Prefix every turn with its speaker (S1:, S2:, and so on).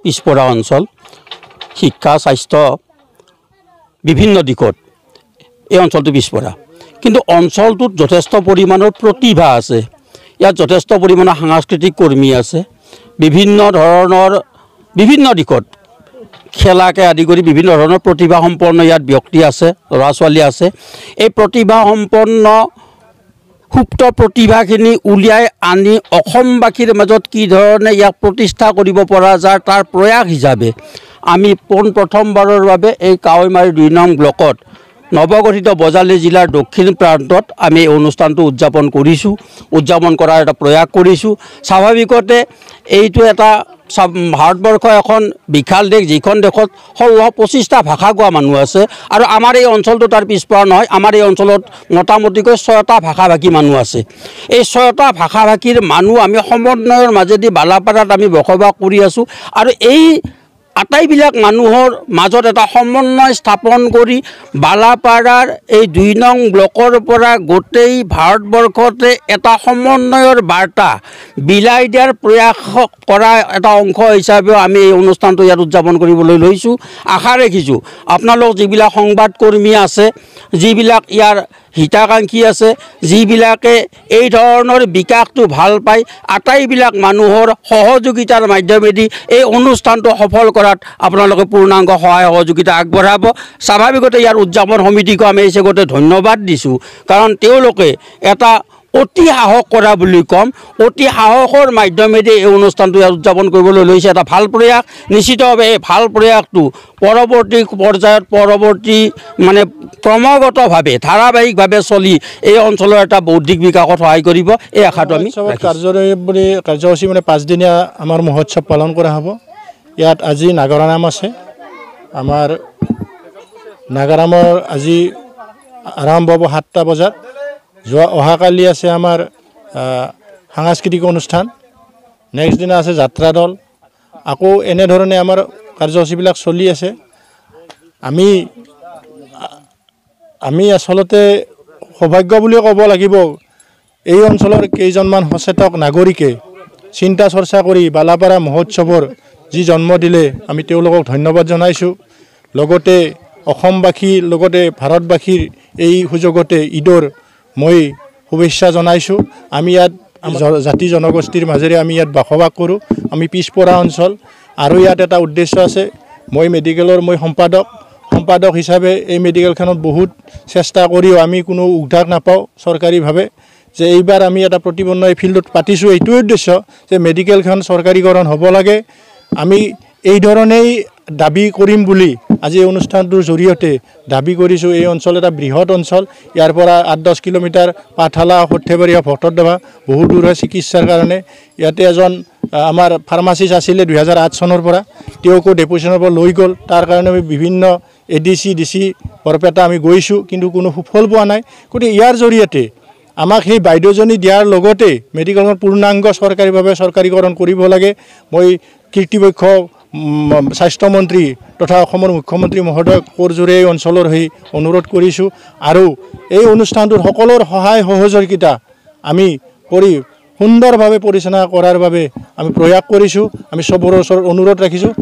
S1: পিছপৰা অঞ্চল শিক্ষা স্বাস্থ্য বিভিন্ন দিশত এই অঞ্চলটো পিছপৰা কিন্তু অঞ্চলটোত যথেষ্ট পৰিমাণৰ প্ৰতিভা আছে ইয়াত যথেষ্ট পৰিমাণৰ সাংস্কৃতিক কৰ্মী আছে বিভিন্ন ধৰণৰ বিভিন্ন দিশত খেলাকে আদি কৰি বিভিন্ন ধৰণৰ প্ৰতিভা সম্পন্ন ইয়াত ব্যক্তি আছে ল'ৰা ছোৱালী আছে এই প্ৰতিভা সম্পন্ন সুপ্ত প্ৰতিভাখিনি উলিয়াই আনি অসমবাসীৰ মাজত কি ধৰণে ইয়াক প্ৰতিষ্ঠা কৰিব পৰা যায় তাৰ প্ৰয়াস হিচাপে আমি প্ৰথমবাৰৰ বাবে এই কাৱৈমাৰী ২ নং ব্লকত নৱগঠিত বজালী জিলাৰ দক্ষিণ প্ৰান্তত আমি এই অনুষ্ঠানটো উদযাপন কৰাৰ এটা প্ৰয়াস কৰিছোঁ স্বাভাৱিকতে এইটো এটা ভাৰতবৰ্ষ এখন বিশাল দেশ যিখন দেশত ১৬-২৫টা ভাষা কোৱা মানুহ আছে আৰু আমাৰ এই অঞ্চলটো তাৰ পিছপৰা নহয় আমাৰ এই অঞ্চলত মোটামুটিকৈ ৬টা ভাষাভাষী মানুহ আছে এই ৬টা ভাষাভাষীৰ মানুহ আমি সমন্বয়ৰ মাজেদি বালাপাৰাত আমি বসবাস কৰি আছোঁ আৰু এই আটাইবিলাক মানুহৰ মাজত এটা সমন্বয় স্থাপন কৰি বালাপাৰাৰ এই ২ নং ব্লকৰ পৰা গোটেই ভাৰতবৰ্ষতে এটা সমন্বয়ৰ বাৰ্তা বিলাই দিয়াৰ প্ৰয়াস কৰা এটা অংশ হিচাপেও আমি এই অনুষ্ঠানটো ইয়াত উদযাপন কৰিবলৈ লৈছোঁ আশা ৰাখিছোঁ আপোনালোক যিবিলাক সংবাদকৰ্মী আছে যিবিলাক ইয়াৰ হিতাকাংক্ষী আছে যিবিলাকে এই ধৰণৰ বিকাশটো ভাল পায় আটাইবিলাক মানুহৰ সহযোগিতাৰ মাধ্যমেদি এই অনুষ্ঠানটো সফল কৰাত আপোনালোকে পূৰ্ণাংগ সহায় সহযোগিতা আগবঢ়াব স্বাভাৱিকতে ইয়াৰ উদযাপন সমিতিকো আমি এই চেগতে ধন্যবাদ দিছোঁ কাৰণ তেওঁলোকে এটা অতি সাহস কৰা বুলি কম অতি সাহসৰ মাধ্যমেদি এই অনুষ্ঠানটো ইয়াত উদযাপন কৰিবলৈ লৈছে এটা ভাল প্ৰয়াস নিশ্চিতভাৱে এই ভাল প্ৰয়াসটো পৰৱৰ্তী পৰ্যায়ত পৰৱৰ্তী মানে ক্ৰমাগতভাৱে ধাৰাবাহিকভাৱে চলি এই অঞ্চলৰ এটা বৌদ্ধিক বিকাশত সহায় কৰিব এই আশাটো আমি
S2: কাৰ্যসূচী মানে 5 দিনীয়া আমাৰ মহোৎসৱ পালন কৰা হ'ব ইয়াত আজি নাগাৰানাম আছে আমাৰ নাগাৰামৰ আজি আৰম্ভ হ'ব 7টা বজাত অহাকালি আছে আমাৰ সাংস্কৃতিক অনুষ্ঠান নেক্সট দিনা আছে যাত্ৰা দল আকৌ এনেধৰণে আমাৰ কাৰ্যসূচীবিলাক চলি আছে আমি আচলতে সৌভাগ্য বুলি ক'ব লাগিব এই অঞ্চলৰ কেইজনমান সচেতক নাগৰিকে চিন্তা চৰ্চা কৰি বালাপাৰা মহোৎসৱৰ যি জন্ম দিলে আমি তেওঁলোকক ধন্যবাদ জনাইছোঁ লগতে অসমবাসীৰ লগতে ভাৰতবাসীৰ এই সুযোগতে ঈদৰ মই শুভেচ্ছা জনাইছোঁ আমি ইয়াত জাতি জনগোষ্ঠীৰ মাজেৰে আমি ইয়াত বসবাস কৰোঁ আমি পিছপৰা অঞ্চল আৰু ইয়াত এটা উদ্দেশ্য আছে মই মেডিকেলৰ সম্পাদক হিচাপে এই মেডিকেলখনত বহুত চেষ্টা কৰিও আমি কোনো উদ্ধাৰ নাপাওঁ চৰকাৰীভাৱে যে এইবাৰ আমি এটা প্ৰতিবন্ধ এই ফিল্ডত পাতিছোঁ এইটোৱে উদ্দেশ্য যে মেডিকেলখন চৰকাৰীকৰণ হ'ব লাগে আমি এই ধৰণেই দাবী কৰিম বুলি আজি এই অনুষ্ঠানটোৰ জৰিয়তে দাবী কৰিছোঁ এই অঞ্চল এটা বৃহৎ অঞ্চল ইয়াৰ পৰা 8-10 কিলোমিটাৰ পাঠালা সৰ্থেবাৰী ভট্টৰদেৱা বহু দূৰ হয় চিকিৎসাৰ কাৰণে ইয়াতে এজন আমাৰ ফাৰ্মাচিষ্ট আছিলে 2008 চনৰ পৰা তেওঁকো ডেপুটেশ্যনৰ পৰা লৈ গ'ল তাৰ কাৰণে আমি বিভিন্ন ADC DC বৰপেটা আমি গৈছোঁ কিন্তু কোনো সুফল পোৱা নাই গতিকে ইয়াৰ জৰিয়তে আমাক সেই বাইদেউজনী দিয়াৰ লগতে মেডিকেলখন পূৰ্ণাংগ চৰকাৰীভাৱে চৰকাৰীকৰণ কৰিব লাগে মই কৰ্তৃপক্ষ স্বাস্থ্যমন্ত্ৰী তথা অসমৰ মুখ্যমন্ত্ৰী মহোদয়ক কৰজোৰে এই অঞ্চলৰ হৈ অনুৰোধ কৰিছোঁ আৰু এই অনুষ্ঠানটোৰ সকলোৰ সহায় সহযোগিতা আমি কৰি সুন্দৰভাৱে পৰিচালনা কৰাৰ বাবে আমি প্ৰয়াস কৰিছোঁ আমি চবৰে ওচৰত অনুৰোধ ৰাখিছোঁ।